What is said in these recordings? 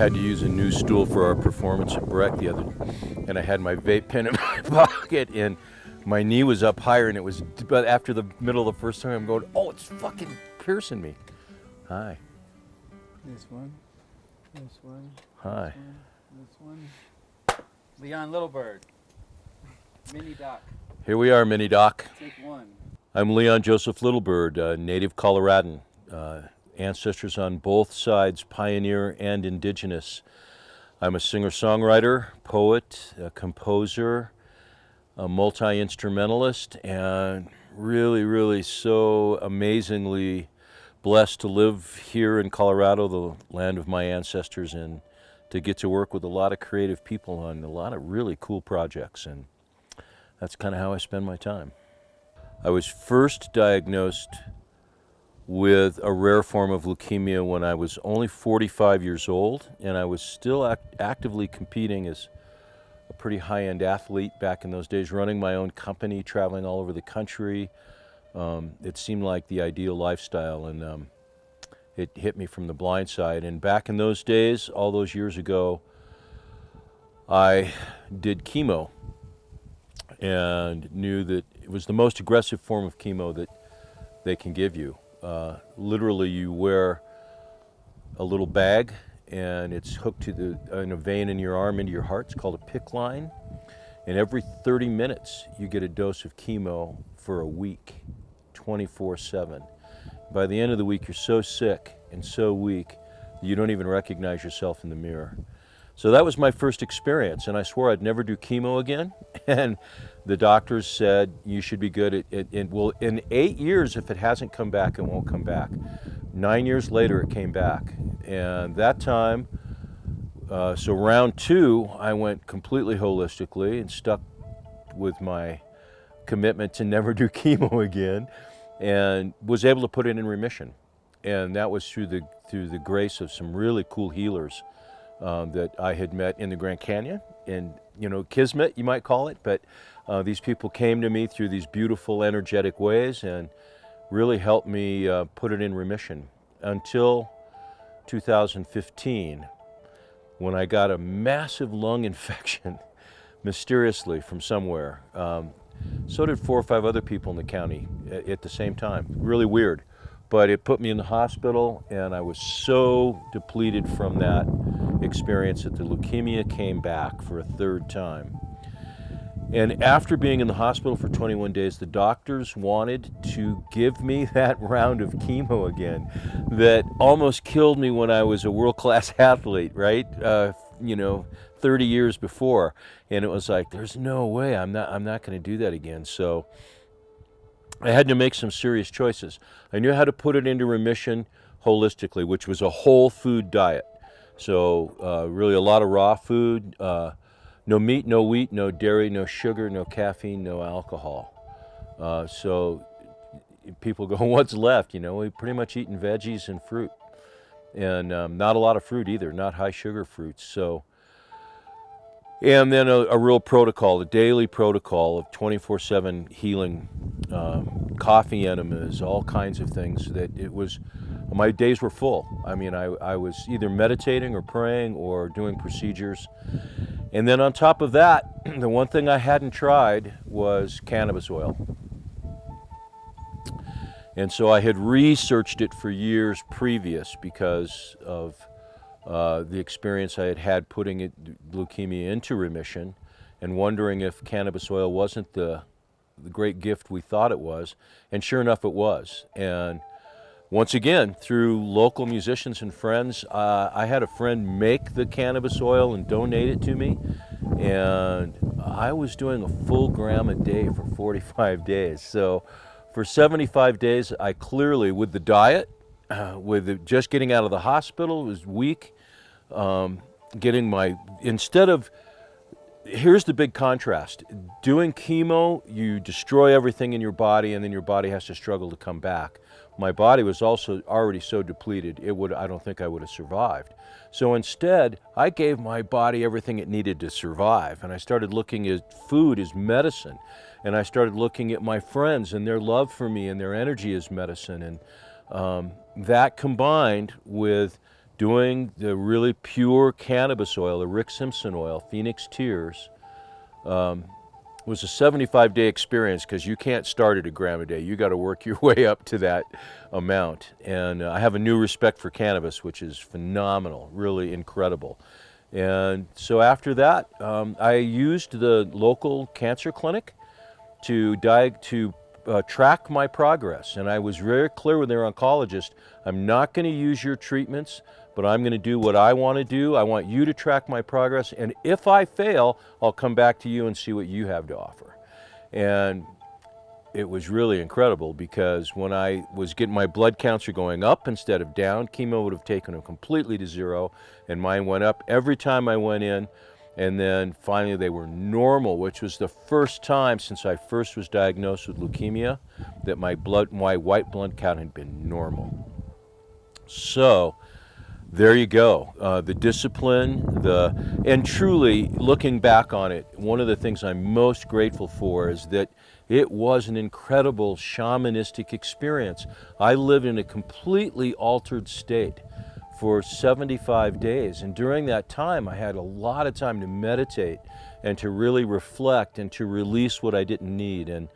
had to use a new stool for our performance at Breck the other, and I had my vape pen in my pocket, and my knee was up higher, and it was, but after the middle of the first time, I'm going, oh, it's fucking piercing me. Hi. This one. This one. Hi. This one. Leon Littlebird. Mini Doc. Here we are, Mini Doc. Take one. I'm Leon Joseph Littlebird, native Coloradan. Ancestors on both sides, pioneer and indigenous. I'm a singer-songwriter, poet, a composer, a multi-instrumentalist, and really so amazingly blessed to live here in Colorado, the land of my ancestors, and to get to work with a lot of creative people on a lot of really cool projects, and that's kind of how I spend my time. I was first diagnosed with a rare form of leukemia when I was only 45 years old, and I was still actively competing as a pretty high-end athlete back in those days, running my own company, traveling all over the country. It seemed like the ideal lifestyle, and it hit me from the blind side. And back in those days, all those years ago, I did chemo and knew that it was the most aggressive form of chemo that they can give you. Literally, you wear a little bag, and it's hooked to in a vein in your arm into your heart. It's called a PICC line. And every 30 minutes, you get a dose of chemo for a week, 24/7. By the end of the week, you're so sick and so weak that you don't even recognize yourself in the mirror. So that was my first experience, and I swore I'd never do chemo again. And the doctors said, you should be good well, in 8 years, if it hasn't come back, it won't come back. 9 years later, it came back. And that time, so round two, I went completely holistically and stuck with my commitment to never do chemo again, and was able to put it in remission. And that was through the grace of some really cool healers that I had met in the Grand Canyon, and kismet, you might call it, but these people came to me through these beautiful, energetic ways and really helped me put it in remission until 2015, when I got a massive lung infection, mysteriously from somewhere. So did 4 or 5 other people in the county at the same time. Really weird. But it put me in the hospital, and I was so depleted from that experience that the leukemia came back for a third time. And after being in the hospital for 21 days, the doctors wanted to give me that round of chemo again that almost killed me when I was a world-class athlete, right? 30 years before. And it was like, there's no way, I'm not going to do that again. So I had to make some serious choices. I knew how to put it into remission holistically, which was a whole food diet. So really a lot of raw food, no meat, no wheat, no dairy, no sugar, no caffeine, no alcohol. So people go, what's left? We pretty much eating veggies and fruit. And not a lot of fruit either, not high sugar fruits. So, and then a real protocol, a daily protocol of 24/7 healing, coffee enemas, all kinds of things. My days were full. I mean, I was either meditating or praying or doing procedures. And then on top of that, the one thing I hadn't tried was cannabis oil. And so I had researched it for years previous because of the experience I had had putting leukemia into remission, and wondering if cannabis oil wasn't the great gift we thought it was. And sure enough, it was. And once again, through local musicians and friends, I had a friend make the cannabis oil and donate it to me. And I was doing a full gram a day for 45 days. So for 75 days, I clearly, with the diet, just getting out of the hospital, it was weak. Here's the big contrast. Doing chemo, you destroy everything in your body, and then your body has to struggle to come back. My body was also already so depleted, I don't think I would have survived. So instead, I gave my body everything it needed to survive, and I started looking at food as medicine, and I started looking at my friends and their love for me and their energy as medicine, and that combined with doing the really pure cannabis oil, the Rick Simpson oil, Phoenix Tears, was a 75-day experience because you can't start at a gram a day. You got to work your way up to that amount. And I have a new respect for cannabis, which is phenomenal, really incredible. And so after that, I used the local cancer clinic to track my progress. And I was very clear with their oncologist, I'm not going to use your treatments, but I'm going to do what I want to do. I want you to track my progress. And if I fail, I'll come back to you and see what you have to offer. And it was really incredible because when I was getting my blood counts are going up instead of down, chemo would have taken them completely to zero, and mine went up every time I went in. And then finally they were normal, which was the first time since I first was diagnosed with leukemia that my white blood count had been normal. So there you go. The discipline, and truly looking back on it, one of the things I'm most grateful for is that it was an incredible shamanistic experience. I lived in a completely altered state for 75 days. And during that time, I had a lot of time to meditate and to really reflect and to release what I didn't need. And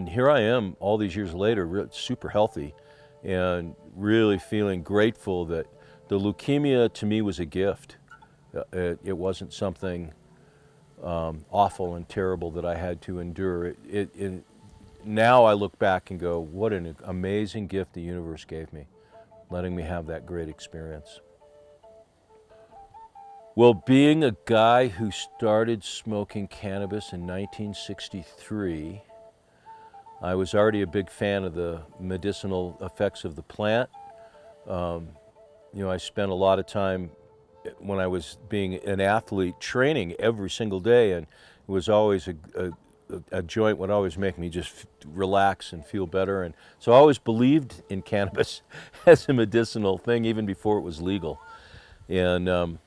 here I am all these years later, super healthy and really feeling grateful that the leukemia to me was a gift. It wasn't something awful and terrible that I had to endure. Now I look back and go, what an amazing gift the universe gave me, letting me have that great experience. Well, being a guy who started smoking cannabis in 1963, I was already a big fan of the medicinal effects of the plant. I spent a lot of time when I was being an athlete training every single day, and it was always a joint would always make me just relax and feel better. And so I always believed in cannabis as a medicinal thing even before it was legal. And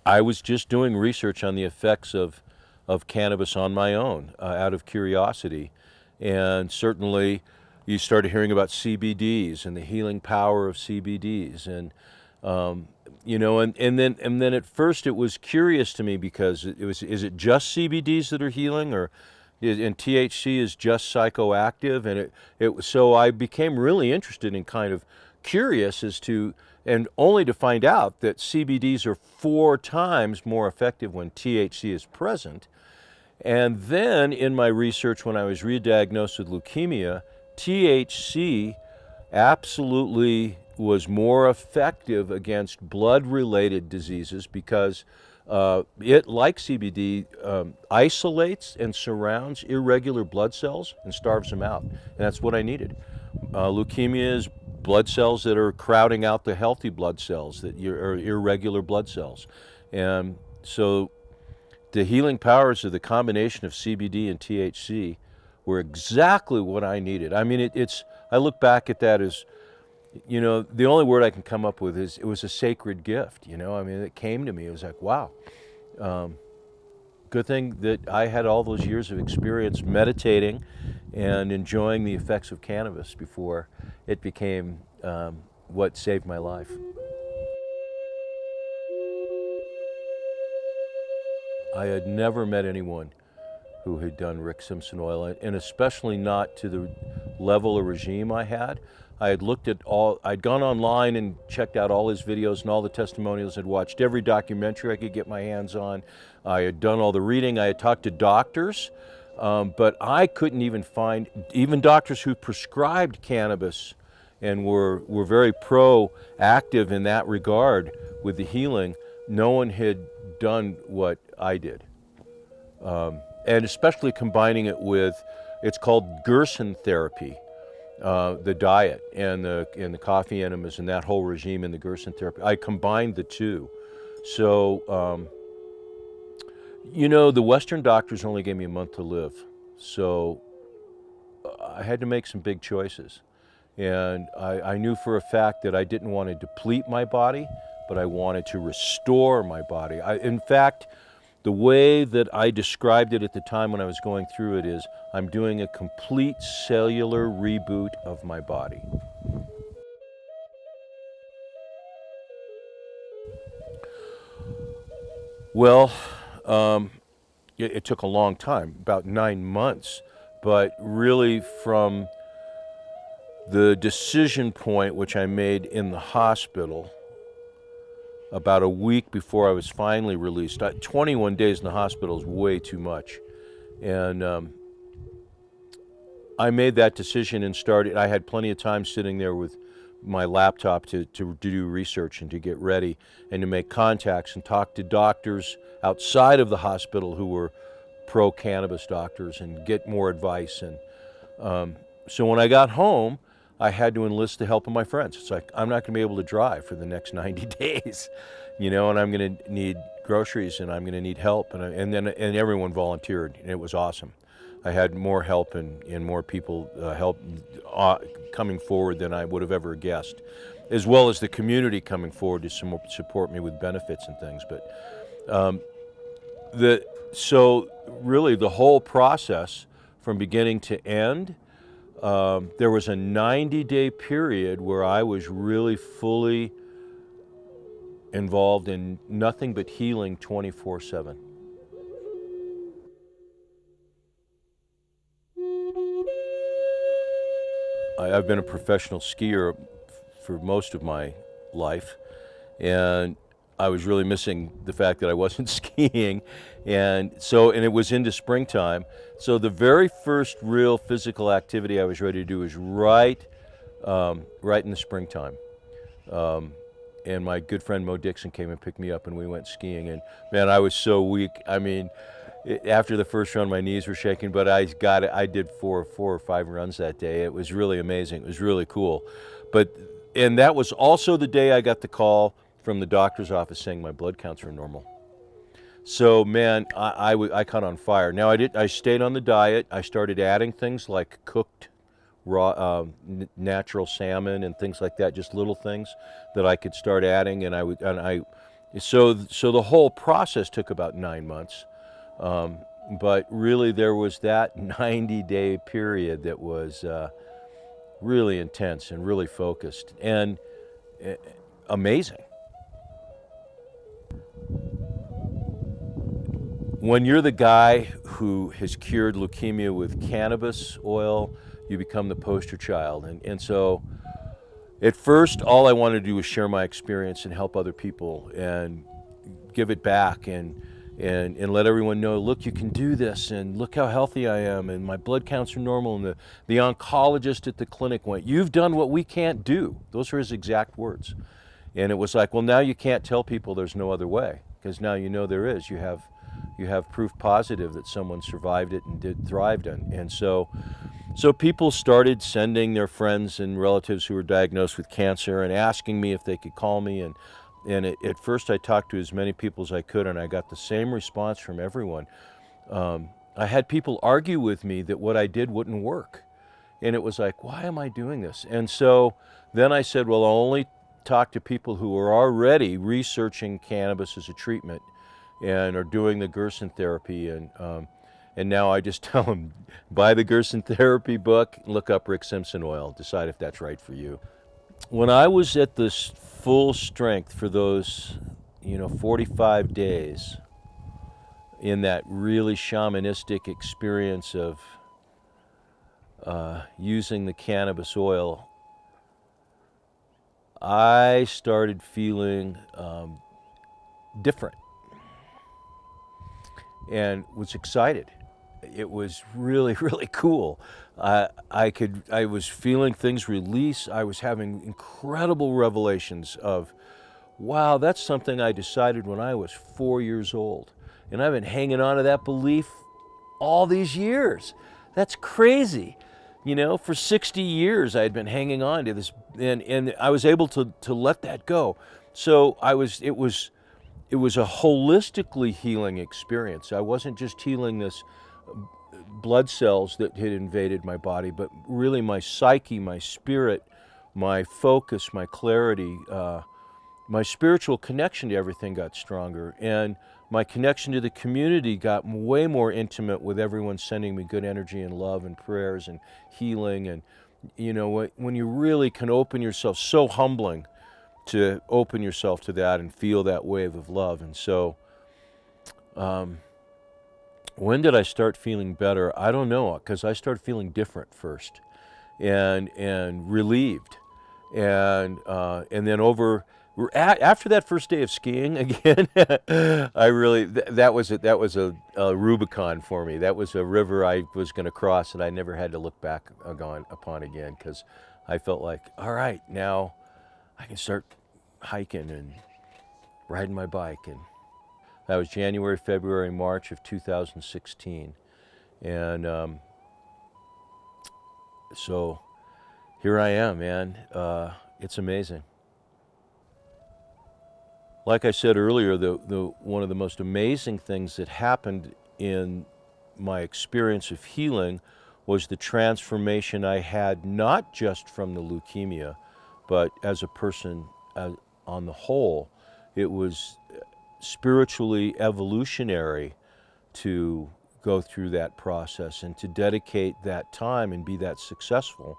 I was just doing research on the effects of cannabis on my own out of curiosity. And certainly you started hearing about CBDs and the healing power of CBDs. And and then at first it was curious to me because is it just CBDs that are healing, and THC is just psychoactive? And so I became really interested and kind of curious and only to find out that CBDs are 4 times more effective when THC is present. And then in my research, when I was re-diagnosed with leukemia, THC absolutely was more effective against blood-related diseases because it, like CBD, isolates and surrounds irregular blood cells and starves them out. And that's what I needed. Leukemia is blood cells that are crowding out the healthy blood cells that are irregular blood cells. And so the healing powers of the combination of CBD and THC were exactly what I needed. I mean, I look back at that as, the only word I can come up with is it was a sacred gift. I mean, it came to me. It was like, wow. Good thing that I had all those years of experience meditating and enjoying the effects of cannabis before it became what saved my life. I had never met anyone who had done Rick Simpson oil, and especially not to the level of regime I had. I had I'd gone online and checked out all his videos and all the testimonials. I'd watched every documentary I could get my hands on. I had done all the reading. I had talked to doctors, but I couldn't even find, even doctors who prescribed cannabis and were very proactive in that regard with the healing. No one had done what I did. And especially combining it with, it's called Gerson therapy, the diet and the coffee enemas and that whole regime and the Gerson therapy. I combined the two. So, the Western doctors only gave me a month to live. So I had to make some big choices. And I knew for a fact that I didn't want to deplete my body, but I wanted to restore my body. In fact, the way that I described it at the time when I was going through it is, I'm doing a complete cellular reboot of my body. Well, it took a long time, about 9 months, but really from the decision point, which I made in the hospital about a week before I was finally released. 21 days in the hospital is way too much. And I made that decision and started. I had plenty of time sitting there with my laptop to do research and to get ready and to make contacts and talk to doctors outside of the hospital who were pro-cannabis doctors and get more advice. And so when I got home, I had to enlist the help of my friends. It's like, I'm not going to be able to drive for the next 90 days, and I'm going to need groceries and I'm going to need help. And everyone volunteered, and it was awesome. I had more help and more people coming forward than I would have ever guessed, as well as the community coming forward to support me with benefits and things. But so really the whole process from beginning to end, there was a 90-day period where I was really fully involved in nothing but healing 24/7. I've been a professional skier for most of my life, and I was really missing the fact that I wasn't skiing, and it was into springtime. So the very first real physical activity I was ready to do was right in the springtime. And my good friend Mo Dixon came and picked me up, and we went skiing. And man, I was so weak. I mean, after the first run, my knees were shaking, but I did four or five runs that day. It was really amazing. It was really cool. And that was also the day I got the call from the doctor's office saying my blood counts were normal. So man, I caught on fire. Now I stayed on the diet. I started adding things like cooked raw natural salmon and things like that, just little things that I could start adding. So the whole process took about 9 months. But really there was that 90-day period that was really intense and really focused and amazing. When you're the guy who has cured leukemia with cannabis oil, you become the poster child. And so at first, all I wanted to do was share my experience and help other people and give it back and let everyone know, look, you can do this, and look how healthy I am, and my blood counts are normal. And the oncologist at the clinic went, you've done what we can't do. Those are his exact words. And it was like, well, now you can't tell people there's no other way, because now you know there is. You have proof positive that someone survived it and thrived in. And so people started sending their friends and relatives who were diagnosed with cancer and asking me if they could call me. And at first I talked to as many people as I could, and I got the same response from everyone. I had people argue with me that what I did wouldn't work. And it was like, why am I doing this? And so then I said, well, I'll only talk to people who are already researching cannabis as a treatment and are doing the Gerson therapy. And now I just tell them, buy the Gerson therapy book, look up Rick Simpson oil, decide if that's right for you. When I was at this full strength for those 45 days in that really shamanistic experience of using the cannabis oil, I started feeling different and was excited. It was really, really cool. I was feeling things release. I was having incredible revelations of, wow, that's something I decided when I was 4 years old. And I've been hanging on to that belief all these years. That's crazy. For 60 years I had been hanging on to this, and I was able to let that go. So it was a holistically healing experience. I wasn't just healing this blood cells that had invaded my body, but really my psyche, my spirit, my focus, my clarity, my spiritual connection to everything got stronger, and my connection to the community got way more intimate, with everyone sending me good energy and love and prayers and healing. And when you really can open yourself, so humbling to open yourself to that and feel that wave of love. And so When did I start feeling better? I don't know, because I started feeling different first, and relieved, and then after that first day of skiing again, I really that was a Rubicon for me. That was a river I was going to cross, and I never had to look back upon again, because I felt like, all right, now I can start hiking and riding my bike. And that was January, February, March of 2016. And so here I am, man. It's amazing. Like I said earlier, one of the most amazing things that happened in my experience of healing was the transformation I had, not just from the leukemia, but as a person on the whole. It was spiritually evolutionary to go through that process and to dedicate that time and be that successful.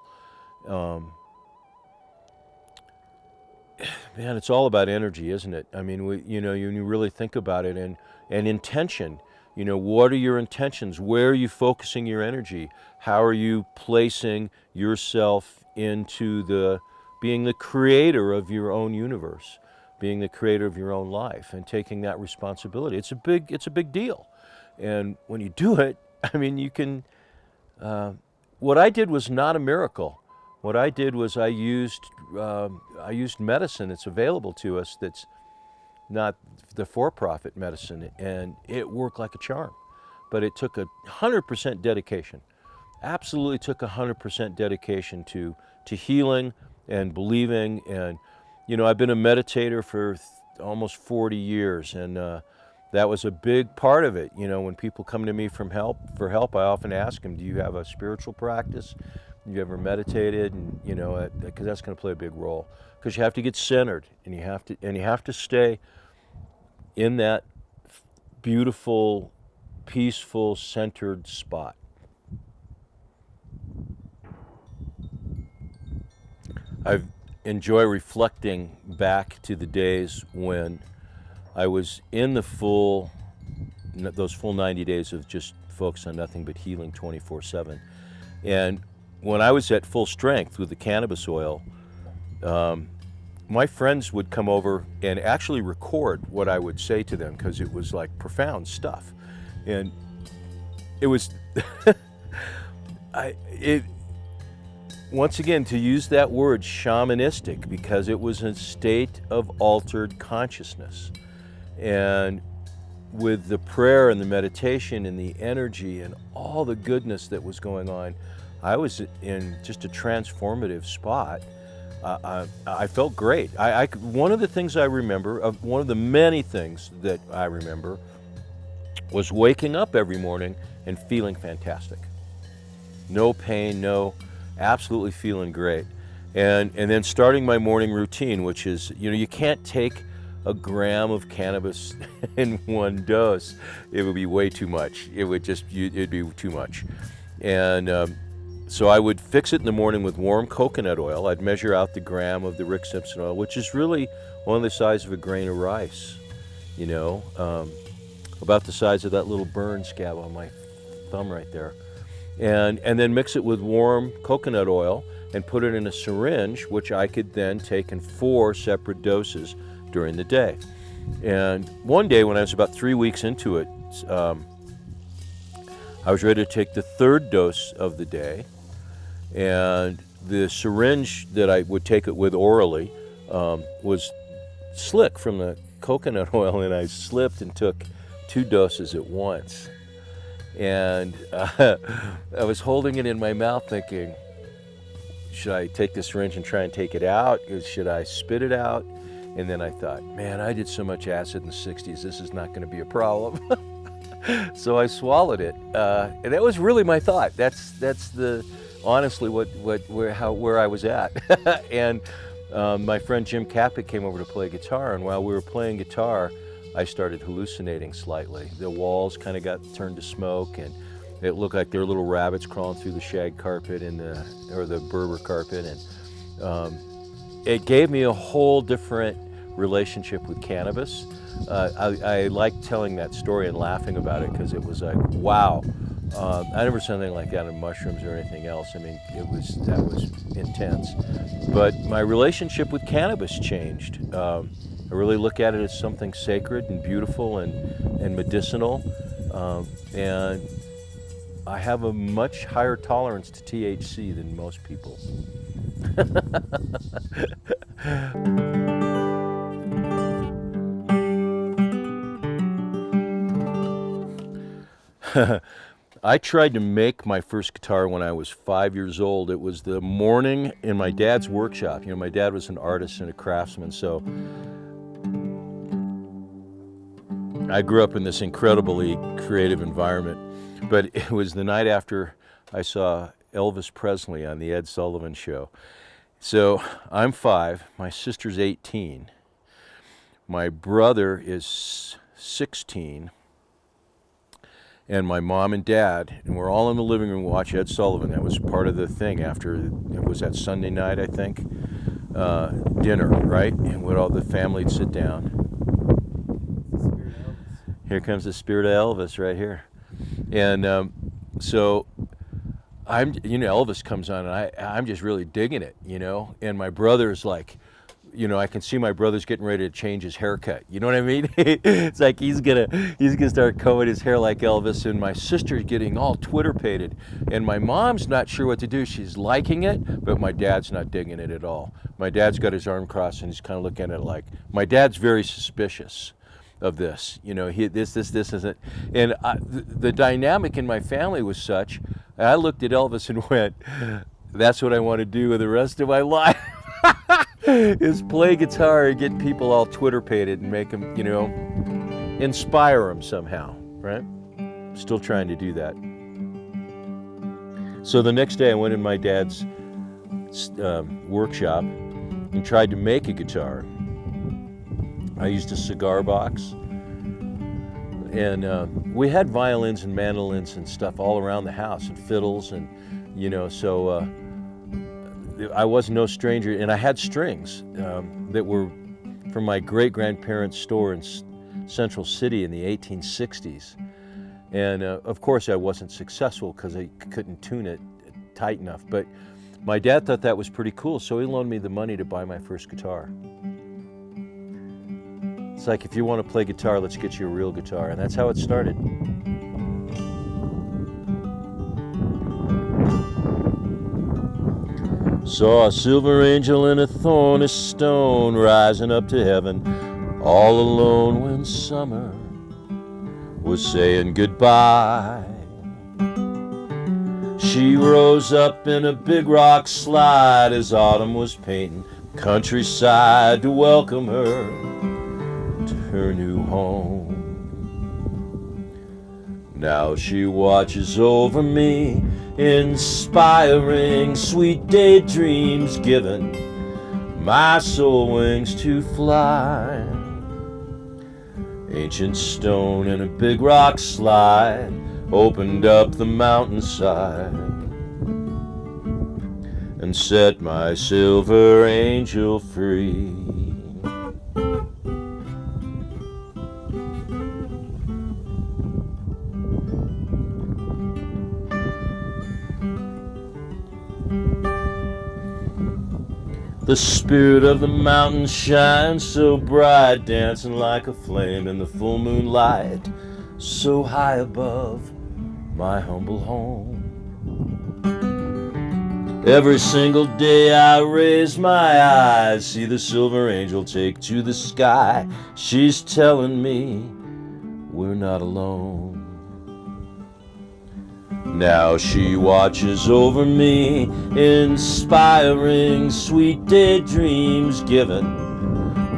Man, it's all about energy, isn't it? I mean, when you really think about it, and intention. What are your intentions? Where are you focusing your energy? How are you placing yourself into being the creator of your own universe, being the creator of your own life, and taking that responsibility? It's a big deal. And when you do it, I mean, you can. What I did was not a miracle. What I did was I used medicine that's available to us, that's not the for-profit medicine, and it worked like a charm. But it took 100% dedication. Absolutely took 100% dedication to healing and believing. And I've been a meditator for almost 40 years, and that was a big part of it. When people come to me for help, I often ask them, do you have a spiritual practice? Have you ever meditated? And because that's going to play a big role. Because you have to get centered, and you have to stay in that beautiful, peaceful, centered spot. I enjoy reflecting back to the days when I was in those full 90 days of just focus on nothing but healing 24/7. And when I was at full strength with the cannabis oil, my friends would come over and actually record what I would say to them, because it was like profound stuff. And it was, once again, to use that word, shamanistic, because it was a state of altered consciousness. And with the prayer and the meditation and the energy and all the goodness that was going on, I was in just a transformative spot. I felt great. One of the things I remember, one of the many things that I remember, was waking up every morning and feeling fantastic. No pain, absolutely feeling great. And then starting my morning routine, which is, you can't take a gram of cannabis in one dose. It would be way too much. It'd be too much. And so I would fix it in the morning with warm coconut oil. I'd measure out the gram of the Rick Simpson oil, which is really one the size of a grain of rice, about the size of that little burn scab on my thumb right there. And then mix it with warm coconut oil and put it in a syringe, which I could then take in 4 separate doses during the day. And one day when I was about 3 weeks into it, I was ready to take the 3rd dose of the day. And the syringe that I would take it with orally was slick from the coconut oil, and I slipped and took 2 doses at once. And I was holding it in my mouth thinking, should I take the syringe and try and take it out? Should I spit it out? And then I thought, man, I did so much acid in the 60s, this is not going to be a problem. So I swallowed it. And that was really my thought. That's honestly where I was at. And my friend Jim Cappick came over to play guitar, and while we were playing guitar, I started hallucinating slightly. The walls kind of got turned to smoke, and it looked like there were little rabbits crawling through the shag carpet or the Berber carpet, and it gave me a whole different relationship with cannabis. I like telling that story and laughing about it because it was like, wow. I never saw anything like that in mushrooms or anything else. I mean, that was intense. But my relationship with cannabis changed. I really look at it as something sacred and beautiful and medicinal. And I have a much higher tolerance to THC than most people. I tried to make my first guitar when I was 5 years old. It was the morning in my dad's workshop. You know, my dad was an artist and a craftsman, so I grew up in this incredibly creative environment. But it was the night after I saw Elvis Presley on the Ed Sullivan Show. So I'm 5, my sister's 18, my brother is 16, and my mom and dad, and we're all in the living room watching Ed Sullivan. That was part of the thing after, it was that Sunday night, I think, dinner, right? And when all the family would sit down. Here comes the spirit of Elvis right here. And so Elvis comes on, and I'm just really digging it, and my brother's like, I can see my brother's getting ready to change his haircut. You know what I mean? It's like he's gonna start combing his hair like Elvis, and my sister's getting all Twitter-pated, and my mom's not sure what to do. She's liking it, but my dad's not digging it at all. My dad's got his arm crossed, and he's kind of looking at it like, my dad's very suspicious of this. This isn't, and the dynamic in my family was such, I looked at Elvis and went, that's what I want to do with the rest of my life. Is play guitar and get people all Twitter-pated and make them, inspire them somehow, right? Still trying to do that. So the next day I went in my dad's workshop and tried to make a guitar. I used a cigar box, and we had violins and mandolins and stuff all around the house, and fiddles, and so I was no stranger, and I had strings that were from my great-grandparents' store in Central City in the 1860s. And of course I wasn't successful because I couldn't tune it tight enough, but my dad thought that was pretty cool, so he loaned me the money to buy my first guitar. It's like, if you want to play guitar, let's get you a real guitar, and that's how it started. Saw a silver angel in a thorny stone, rising up to heaven all alone when summer was saying goodbye. She rose up in a big rock slide as autumn was painting countryside to welcome her to her new home. Now she watches over me, inspiring sweet daydreams, giving my soul wings to fly. Ancient stone in a big rock slide opened up the mountainside and set my silver angel free. The spirit of the mountain shines so bright, dancing like a flame in the full moonlight, so high above my humble home. Every single day I raise my eyes, see the silver angel take to the sky. She's telling me we're not alone. Now she watches over me, inspiring sweet daydreams, giving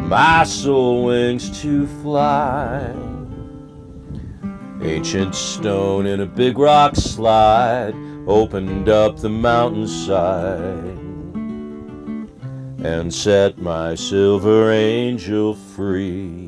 my soul wings to fly. Ancient stone in a big rock slide opened up the mountainside and set my silver angel free.